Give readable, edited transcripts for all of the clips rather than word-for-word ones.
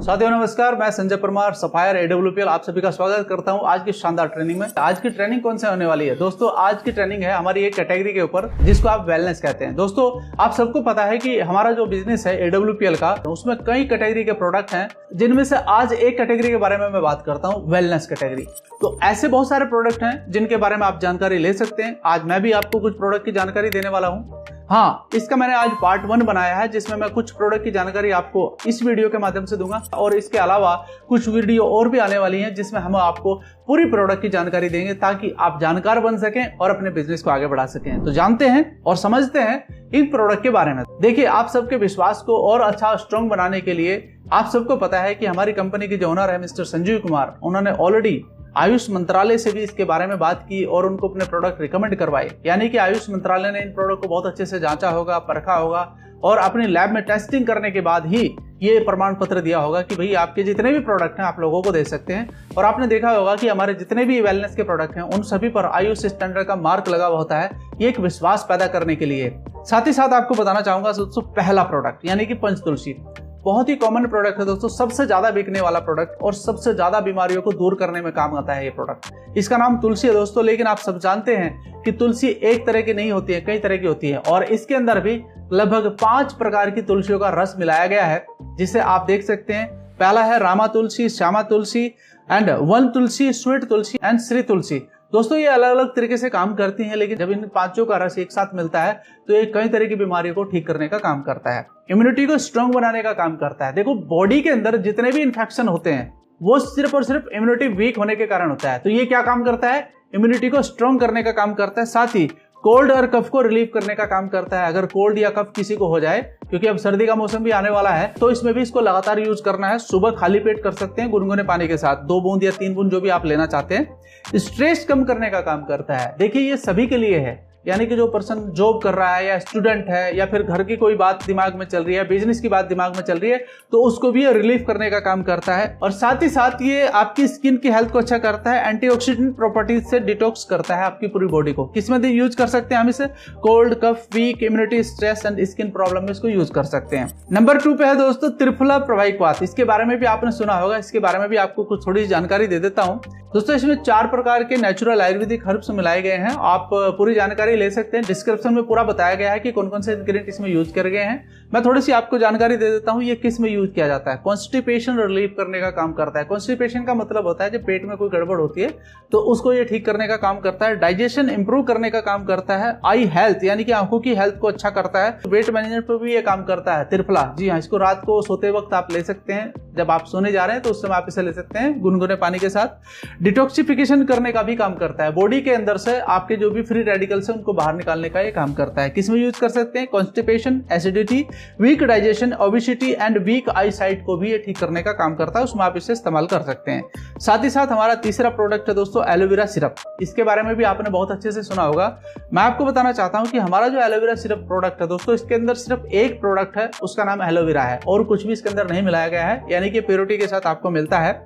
साथियों नमस्कार, मैं संजय परमार सफायर AWPL आप सभी का स्वागत करता हूं आज की शानदार ट्रेनिंग में। आज की ट्रेनिंग कौन से होने वाली है दोस्तों? आज की ट्रेनिंग है हमारी एक कैटेगरी के ऊपर जिसको आप वेलनेस कहते हैं। दोस्तों आप सबको पता है कि हमारा जो बिजनेस है AWPL का, उसमें कई कैटेगरी के प्रोडक्ट हैं, जिनमें से आज एक कैटेगरी के बारे में मैं बात करता हूँ, वेलनेस कैटेगरी। तो ऐसे बहुत सारे प्रोडक्ट हैं जिनके बारे में आप जानकारी ले सकते हैं। आज मैं भी आपको कुछ प्रोडक्ट की जानकारी देने वाला हूँ। हाँ, इसका मैंने आज पार्ट 1 बनाया है जिसमें मैं कुछ प्रोडक्ट की जानकारी आपको इस वीडियो के माध्यम से दूंगा, और इसके अलावा कुछ वीडियो और भी आने वाली हैं जिसमें हम आपको पूरी प्रोडक्ट की जानकारी देंगे ताकि आप जानकार बन सकें और अपने बिजनेस को आगे बढ़ा सकें। तो जानते हैं और समझते हैं इन प्रोडक्ट के बारे में। देखिए, आप सबके विश्वास को और अच्छा स्ट्रॉन्ग बनाने के लिए आप सबको पता है कि हमारी कंपनी के जो ओनर है मिस्टर संजीव कुमार, उन्होंने ऑलरेडी आयुष मंत्रालय से भी इसके बारे में बात की और उनको अपने प्रोडक्ट रिकमेंड करवाए। यानी कि आयुष मंत्रालय ने इन प्रोडक्ट को बहुत अच्छे से जांचा होगा, परखा होगा और अपनी लैब में टेस्टिंग करने के बाद ही ये प्रमाण पत्र दिया होगा कि भाई आपके जितने भी प्रोडक्ट हैं आप लोगों को दे सकते हैं। और आपने देखा होगा कि हमारे जितने भी वेलनेस के प्रोडक्ट हैं उन सभी पर आयुष स्टैंडर्ड का मार्क लगा हुआ होता है, ये एक विश्वास पैदा करने के लिए। साथ ही साथ आपको बताना चाहूंगा दोस्तों, पहला प्रोडक्ट यानी कि पंचतुलसी बहुत ही कॉमन प्रोडक्ट है दोस्तों, सबसे ज्यादा बिकने वाला प्रोडक्ट और सबसे ज्यादा बीमारियों को दूर करने में काम आता है ये प्रोडक्ट। इसका नाम तुलसी है दोस्तों, लेकिन आप सब जानते हैं कि तुलसी एक तरह की नहीं होती है, कई तरह की होती है। और इसके अंदर भी लगभग 5 प्रकार की तुलसियों का रस मिलाया गया है, जिसे आप देख सकते हैं। पहला है रामा तुलसी, श्यामा तुलसी एंड वन तुलसी, स्वीट तुलसी एंड श्री तुलसी। दोस्तों ये अलग अलग तरीके से काम करती हैं, लेकिन जब इन 5 का रस एक साथ मिलता है तो ये कई तरह की बीमारियों को ठीक करने का काम करता है, इम्यूनिटी को स्ट्रांग बनाने का काम करता है। देखो, बॉडी के अंदर जितने भी इन्फेक्शन होते हैं वो सिर्फ और सिर्फ इम्यूनिटी वीक होने के कारण होता है। तो ये क्या काम करता है? इम्यूनिटी को स्ट्रांग करने का काम करता है, साथ ही कोल्ड और कफ को रिलीव करने का काम करता है। अगर कोल्ड या कफ किसी को हो जाए, क्योंकि अब सर्दी का मौसम भी आने वाला है, तो इसमें भी इसको लगातार यूज करना है। सुबह खाली पेट कर सकते हैं गुनगुने पानी के साथ, 2 बूंद या 3 बूंद जो भी आप लेना चाहते हैं। स्ट्रेस कम करने का काम करता है। देखिए, ये सभी के लिए है, यानी कि जो पर्सन जॉब कर रहा है या स्टूडेंट है या फिर घर की कोई बात दिमाग में चल रही है, बिजनेस की बात दिमाग में चल रही है, तो उसको भी ये रिलीफ करने का काम करता है। और साथ ही साथ ये आपकी स्किन की हेल्थ को अच्छा करता है, एंटीऑक्सीडेंट प्रॉपर्टीज से डिटॉक्स करता है आपकी पूरी बॉडी को। किसमें यूज कर सकते हैं हम इसे? Cold, cough, weak immunity, stress and skin problem में इसको यूज कर सकते हैं। नंबर 2 पे है दोस्तों त्रिफला प्रवाहिकवात। इसके बारे में भी आपने सुना होगा, इसके बारे में भी आपको कुछ थोड़ी जानकारी दे देता हूँ दोस्तों। इसमें 4 प्रकार के नेचुरल आयुर्वेदिक हर्ब्स मिलाए गए हैं। आप पूरी जानकारी ले सकते हैं, डिस्क्रिप्शन में पूरा बताया गया है कि कौन कौन से इंग्रेडिएंट इसमें यूज कर गए हैं। मैं थोड़ी सी आपको जानकारी दे देता हूँ ये किस में यूज किया जाता है। कॉन्स्टिपेशन रिलीव करने का काम करता है। कॉन्स्टिपेशन का मतलब होता है जब पेट में कोई गड़बड़ होती है तो उसको ये ठीक करने का काम करता है। डाइजेशन इंप्रूव करने का काम करता है। आई हेल्थ यानी कि आंखों की हेल्थ को अच्छा करता है। वेट मैनेजमेंट पर भी ये काम करता है त्रिफला। जी हाँ, इसको रात को सोते वक्त आप ले सकते हैं, जब आप सोने जा रहे हैं तो उस समय आप इसे ले सकते हैं गुनगुने पानी के साथ। डिटॉक्सिफिकेशन करने का भी काम करता है। बॉडी के अंदर से आपके जो भी फ्री रेडिकल्स हैं उनको बाहर निकालने का ये काम करता है। किसमें यूज कर सकते हैं? Constipation, acidity, weak digestion, obesity and weak eyesight को भी ये ठीक करने का काम करता है, उसमें आप इसे इस्तेमाल कर सकते हैं। साथ ही साथ हमारा तीसरा प्रोडक्ट है दोस्तों एलोवेरा सिरप। इसके बारे में भी आपने बहुत अच्छे से सुना होगा। मैं आपको बताना चाहता हूं कि हमारा जो एलोवेरा सिरप प्रोडक्ट है दोस्तों, इसके अंदर सिर्फ एक प्रोडक्ट है, उसका नाम एलोवेरा है और कुछ भी इसके अंदर नहीं मिलाया गया है, यानी कि प्योरिटी के साथ आपको मिलता है।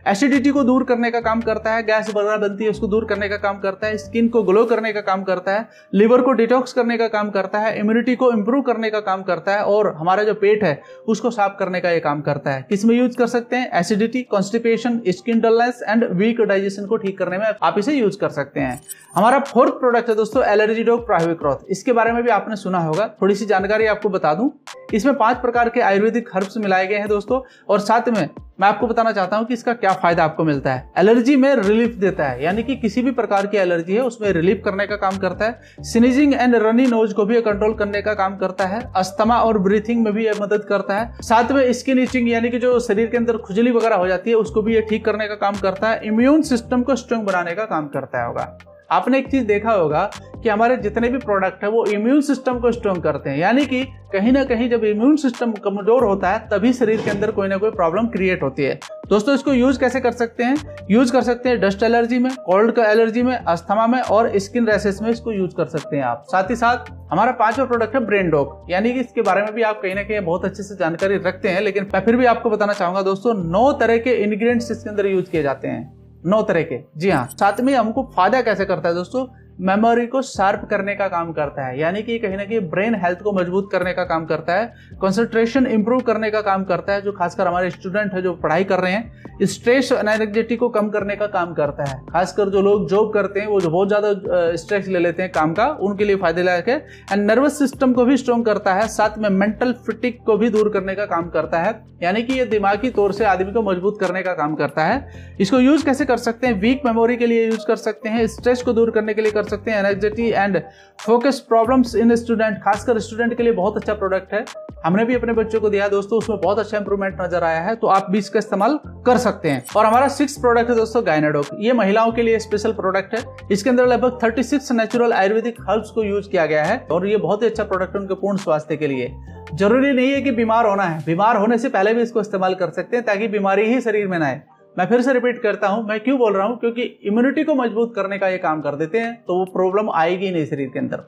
एसिडिटी को दूर करने का काम करता है, गैस वगैरह बनती है उसको दूर करने का काम करता है, स्किन को ग्लो करने का काम करता है, लिवर को डिटॉक्स करने का काम करता है, इम्यूनिटी को इंप्रूव करने का काम करता है और हमारा जो पेट है उसको साफ करने का ये काम करता है। किसमें यूज कर सकते हैं? Acidity, constipation, skin dullness and weak digestion को ठीक करने में आप इसे यूज कर सकते हैं। हमारा 4th प्रोडक्ट है दोस्तों एलर्जी डॉग प्राइविक्रॉथ। इसके बारे में भी आपने सुना होगा, थोड़ी सी जानकारी आपको बता दूं। इसमें 5 प्रकार के आयुर्वेदिक हर्ब्स मिलाए गए हैं दोस्तों, और साथ में मैं आपको बताना चाहता हूं कि इसका क्या फायदा आपको मिलता है। एलर्जी में रिलीफ देता है, यानी कि किसी भी प्रकार की एलर्जी है उसमें रिलीफ करने का काम करता है। स्नीजिंग एंड रनी नोज को भी कंट्रोल करने का काम करता है। अस्थमा और ब्रीथिंग में भी यह मदद करता है। साथ में स्किन इचिंग यानी कि जो शरीर के अंदर खुजली वगैरह हो जाती है उसको भी ये ठीक करने का काम करता है। इम्यून सिस्टम को स्ट्रांग बनाने का काम करता होगा। आपने एक चीज देखा होगा कि हमारे जितने भी प्रोडक्ट है वो इम्यून सिस्टम को स्ट्रांग करते हैं, यानी कि कहीं ना कहीं जब इम्यून सिस्टम कमजोर होता है तभी शरीर के अंदर कोई ना कोई प्रॉब्लम क्रिएट होती है। दोस्तों इसको यूज कैसे कर सकते हैं? यूज कर सकते हैं डस्ट एलर्जी में, कोल्ड का एलर्जी में, अस्थमा में और स्किन रैशेस में इसको यूज कर सकते हैं आप। साथ ही साथ हमारा 5वां प्रोडक्ट है ब्रेन डॉग, यानी कि इसके बारे में भी आप कहीं ना कहीं बहुत अच्छे से जानकारी रखते हैं, लेकिन मैं फिर भी आपको बताना चाहूंगा दोस्तों 9 तरह के इंग्रेडिएंट्स इसके अंदर यूज किए जाते हैं। 9 तरह के। जी हाँ, साथ में हमको फायदा कैसे करता है दोस्तों? मेमोरी को शार्प करने का काम करता है, यानी कि कहीं ना कहीं ब्रेन हेल्थ को मजबूत करने का काम करता है, कंसंट्रेशन इंप्रूव करने का काम करता है, जो खासकर हमारे स्टूडेंट है जो पढ़ाई कर रहे हैं, स्ट्रेस एंड एंग्जाइटी को कम करने का काम करता है। खासकर जो लोग जॉब करते हैं वो जो बहुत ज्यादा स्ट्रेस ले लेते हैं काम का, उनके लिए फायदेदायक है। एंड नर्वस सिस्टम को भी स्ट्रॉन्ग करता है, साथ में मेंटल फिटिक को भी दूर करने का काम करता है, यानी कि ये दिमागी तौर से आदमी को मजबूत करने का काम करता है। इसको यूज कैसे कर सकते हैं? वीक मेमोरी के लिए यूज कर सकते हैं, स्ट्रेस को दूर करने के लिए कर सकते हैं, anxiety and focus problems in student, खासकर स्टूडेंट के लिए बहुत अच्छा प्रोडक्ट है। हमने भी अपने बच्चों को दिया दोस्तों, उसमें बहुत अच्छा इंप्रूवमेंट नजर आया है, तो आप भी इसका इस्तेमाल कर सकते हैं। और हमारा 6th प्रोडक्ट है दोस्तों गायनाडोक। ये महिलाओं के लिए स्पेशल प्रोडक्ट है। इसके अंदर लगभग 36 नेचुरल आयुर्वेदिक हर्ब्स को यूज किया गया है और ये बहुत ही अच्छा प्रोडक्ट है उनके पूर्ण स्वास्थ्य के लिए। जरूरी नहीं है कि बीमार होना है, बीमार होने से पहले भी इसको इस्तेमाल कर सकते हैं ताकि बीमारी ही शरीर में ना आए। मैं फिर से रिपीट करता हूं, मैं क्यों बोल रहा हूं, क्योंकि इम्यूनिटी को मजबूत करने का ये काम कर देते हैं, तो वो प्रॉब्लम आएगी नहीं शरीर के अंदर।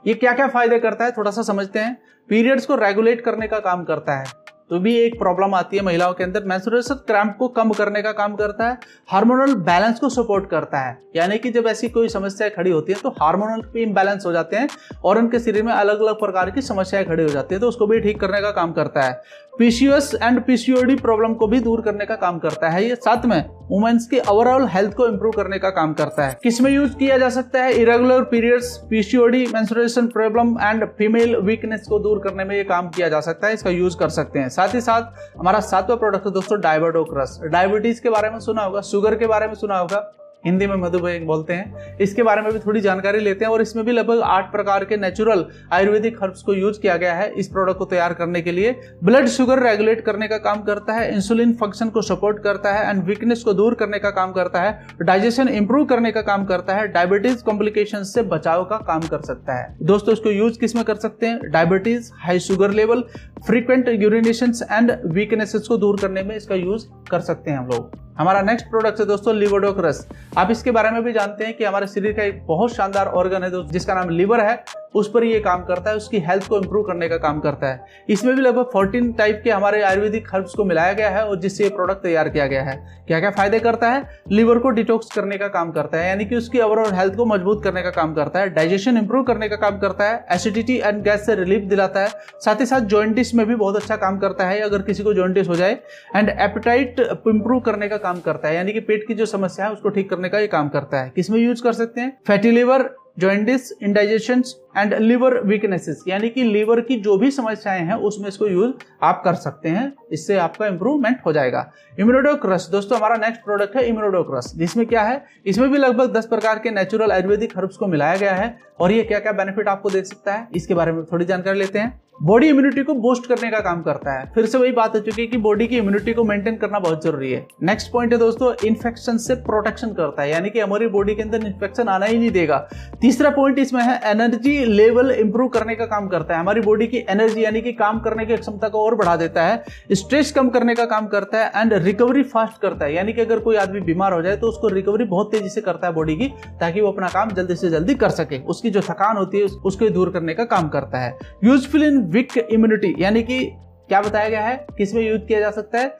ये क्या क्या फायदे करता है थोड़ा सा समझते हैं। पीरियड्स को रेगुलेट करने का काम करता है, तो भी एक प्रॉब्लम आती है महिलाओं के अंदर। मेंस्ट्रुएशन क्रैम्प को कम करने का काम करता है, हार्मोनल बैलेंस को सपोर्ट करता है, यानी कि जब ऐसी कोई समस्या खड़ी होती है तो हार्मोनल भी इम्बैलेंस हो जाते हैं और उनके शरीर में अलग अलग प्रकार की समस्याएं खड़ी हो जाती है, तो उसको भी ठीक करने का काम करता है। पीसीओएस एंड पीसीओडी प्रॉब्लम को भी दूर करने का काम करता है ये, साथ में वुमेन्स की ओवरऑल हेल्थ को इंप्रूव करने का काम करता है। किसमें यूज किया जा सकता है? Irregular periods, PCOD, menstruation problem and female weakness को दूर करने में ये काम किया जा सकता है, इसका यूज कर सकते हैं। साथ ही साथ हमारा 7वां प्रोडक्ट है दोस्तों डायबिटोक रस। डायबिटीज के बारे में सुना होगा, शुगर के बारे में सुना होगा, हिंदी में मधुमेह बोलते हैं। इसके बारे में भी थोड़ी जानकारी लेते हैं और इसमें भी लगभग 8 प्रकार के नेचुरल आयुर्वेदिक हर्ब्स को यूज किया गया है इस प्रोडक्ट को तैयार करने के लिए। ब्लड शुगर रेगुलेट करने का काम करता है, इंसुलिन फंक्शन को सपोर्ट करता है एंड वीकनेस को दूर करने का काम करता है, डाइजेशन इंप्रूव करने का काम करता है, डायबिटीज कॉम्प्लिकेशन से बचाव का काम कर सकता है। दोस्तों इसको यूज किस में कर सकते हैं? Diabetes, high sugar level, frequent urinations and weaknesses को दूर करने में इसका यूज कर सकते हैं हम लोग। हमारा नेक्स्ट प्रोडक्ट है दोस्तों लिवोडोक रस। आप इसके बारे में भी जानते हैं कि हमारे शरीर का एक बहुत शानदार ऑर्गन है दोस्तों जिसका नाम लिवर है, उस पर ये काम करता है, उसकी हेल्थ को इंप्रूव करने का काम करता है। इसमें भी लगभग 14 टाइप के हमारे आयुर्वेदिक हर्ब्स को मिलाया गया है और जिससे ये प्रोडक्ट तैयार किया गया है। क्या क्या फायदे करता है? लिवर को डिटॉक्स करने का काम करता है, यानी कि उसकी ओवरऑल हेल्थ को मजबूत करने का काम करता है, डाइजेशन इंप्रूव करने का काम करता है, एसिडिटी एंड गैस से रिलीफ दिलाता है, साथ ही साथ जॉइंटिस में भी बहुत अच्छा काम करता है अगर किसी को जॉइंटिस हो जाए, एंड एपेटाइट इंप्रूव करने का काम करता है, यानी कि पेट की जो समस्या है उसको ठीक करने का ये काम करता है। किसमें यूज कर सकते हैं? Fatty liver, jaundice, indigestion and liver weaknesses, यानी कि लीवर की जो भी समस्याएं हैं उसमें इसको यूज आप कर सकते हैं, इससे आपका इंप्रूवमेंट हो जाएगा। इम्यूनोडोक रस दोस्तों हमारा नेक्स्ट प्रोडक्ट है इम्यूनोडोक रस, जिसमें क्या है? इसमें भी लगभग 10 प्रकार के नेचुरल आयुर्वेदिक हर्ब्स को मिलाया गया है और ये क्या क्या बेनिफिट आपको दे सकता है इसके बारे में थोड़ी जानकारी लेते हैं। बॉडी इम्यूनिटी को बूस्ट करने का काम करता है, फिर से वही बात हो चुकी है कि बॉडी की इम्यूनिटी को मेंटेन करना बहुत जरूरी है। नेक्स्ट पॉइंट है दोस्तों इन्फेक्शन से प्रोटेक्शन करता है, यानी कि हमारी बॉडी के अंदर इन्फेक्शन आना ही नहीं देगा। तीसरा पॉइंट इसमें है एनर्जी लेवल इंप्रूव करने का काम करता है, हमारी बॉडी की एनर्जी यानी कि काम करने की क्षमता को और बढ़ा देता है, स्ट्रेस कम करने का काम करता है एंड रिकवरी फास्ट करता है, यानी कि अगर कोई आदमी बीमार हो जाए तो उसको रिकवरी बहुत तेजी से करता है बॉडी की, ताकि वो अपना काम जल्दी से जल्दी कर सके, उसकी जो थकान होती है उसको दूर करने का काम करता है। यूजफुल इन वीक इम्यूनिटी, यानी कि क्या बताया गया है किसमें यूज किया जा सकता है?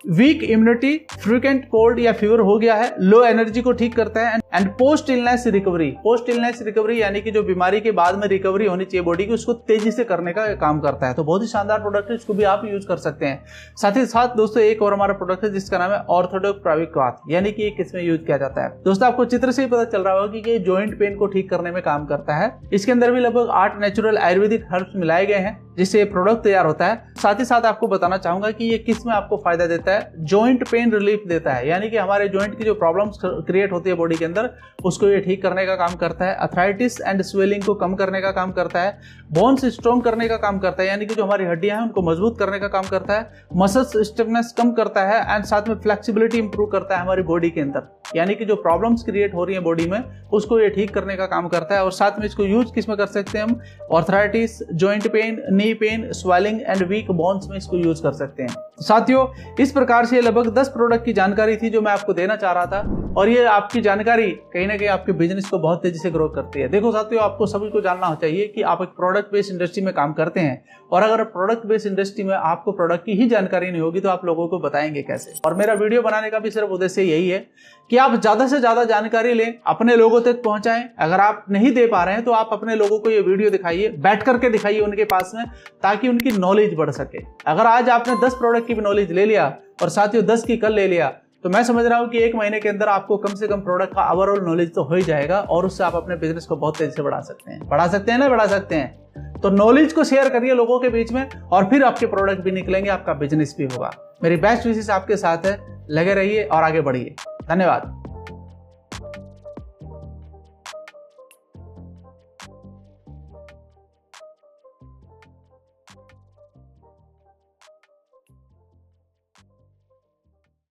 वीक इम्यूनिटी, फ्रीक्वेंट कोल्ड या फीवर हो गया है, लो एनर्जी को ठीक करता है and post illness recovery. Post illness recovery यानी कि जो बीमारी के बाद में रिकवरी होनी चाहिए बॉडी की उसको तेजी से करने का काम करता है। तो बहुत ही शानदार प्रोडक्ट है, इसको भी आप यूज कर सकते हैं। साथ ही साथ दोस्तों एक और हमारा प्रोडक्ट है जिसका नाम है ऑर्थोडॉक्स प्राविक्वात, यानी कि किसमें यूज किया जाता है? दोस्तों आपको चित्र से ही पता चल रहा होगा कि ये जॉइंट पेन को ठीक करने में काम करता है। इसके अंदर भी लगभग 8 नेचुरल आयुर्वेदिक हर्ब्स मिलाए गए हैं जिससे ये प्रोडक्ट तैयार होता है। साथ ही साथ आपको बताना चाहूंगा कि ये किस में आपको फायदा देता है? जॉइंट पेन रिलीफ देता है, यानी कि हमारे जॉइंट की जो प्रॉब्लम्स क्रिएट होती है बॉडी के अंदर उसको ये ठीक करने का काम करता है। अर्थराइटिस एंड स्वेलिंग को कम करने का काम करता है, बोन्स स्ट्रॉन्ग करने का काम करता है, यानी कि जो हमारी हड्डियां हैं उनको मजबूत करने का काम करता है, मसल्स स्टिफनेस कम करता है एंड साथ में फ्लेक्सिबिलिटी इंप्रूव करता है हमारी बॉडी के अंदर, यानी कि जो प्रॉब्लम्स क्रिएट हो रही है बॉडी में उसको ये ठीक करने का काम करता है। और साथ में इसको यूज किस में कर सकते हैं हम? Arthritis, joint pain, knee pain, swelling and weak bones में इसको यूज कर सकते हैं। साथियों इस प्रकार से लगभग 10 प्रोडक्ट की जानकारी थी जो मैं आपको देना चाह रहा था, और ये आपकी जानकारी कहीं ना कहीं आपके बिजनेस को बहुत तेजी से ग्रो करती है। देखो साथियों आपको सभी को जानना चाहिए कि आप एक प्रोडक्ट बेस्ड इंडस्ट्री में काम करते हैं, और अगर प्रोडक्ट बेस्ड इंडस्ट्री में आपको प्रोडक्ट की ही जानकारी नहीं होगी तो आप लोगों को बताएंगे कैसे। और मेरा वीडियो बनाने का भी सिर्फ उद्देश्य यही है कि कि आप ज्यादा से ज्यादा जानकारी लें, अपने लोगों तक पहुंचाएं। अगर आप नहीं दे पा रहे हैं तो आप अपने लोगों को ये वीडियो दिखाइए, बैठ करके दिखाइए उनके पास में, ताकि उनकी नॉलेज बढ़ सके। अगर आज आपने 10 प्रोडक्ट की भी नॉलेज ले लिया और साथियों 10 की कल ले लिया, तो मैं समझ रहा हूं कि 1 महीने के अंदर आपको कम से कम प्रोडक्ट का ओवरऑल नॉलेज तो हो ही जाएगा और उससे आप अपने बिजनेस को बहुत तेजी से बढ़ा सकते हैं। बढ़ा सकते हैं ना, बढ़ा सकते हैं। तो नॉलेज को शेयर करिए लोगों के बीच में और फिर आपके प्रोडक्ट भी निकलेंगे, आपका बिजनेस भी होगा। मेरी बेस्ट विशेष आपके साथ है, लगे रहिए और आगे बढ़िए। धन्यवाद।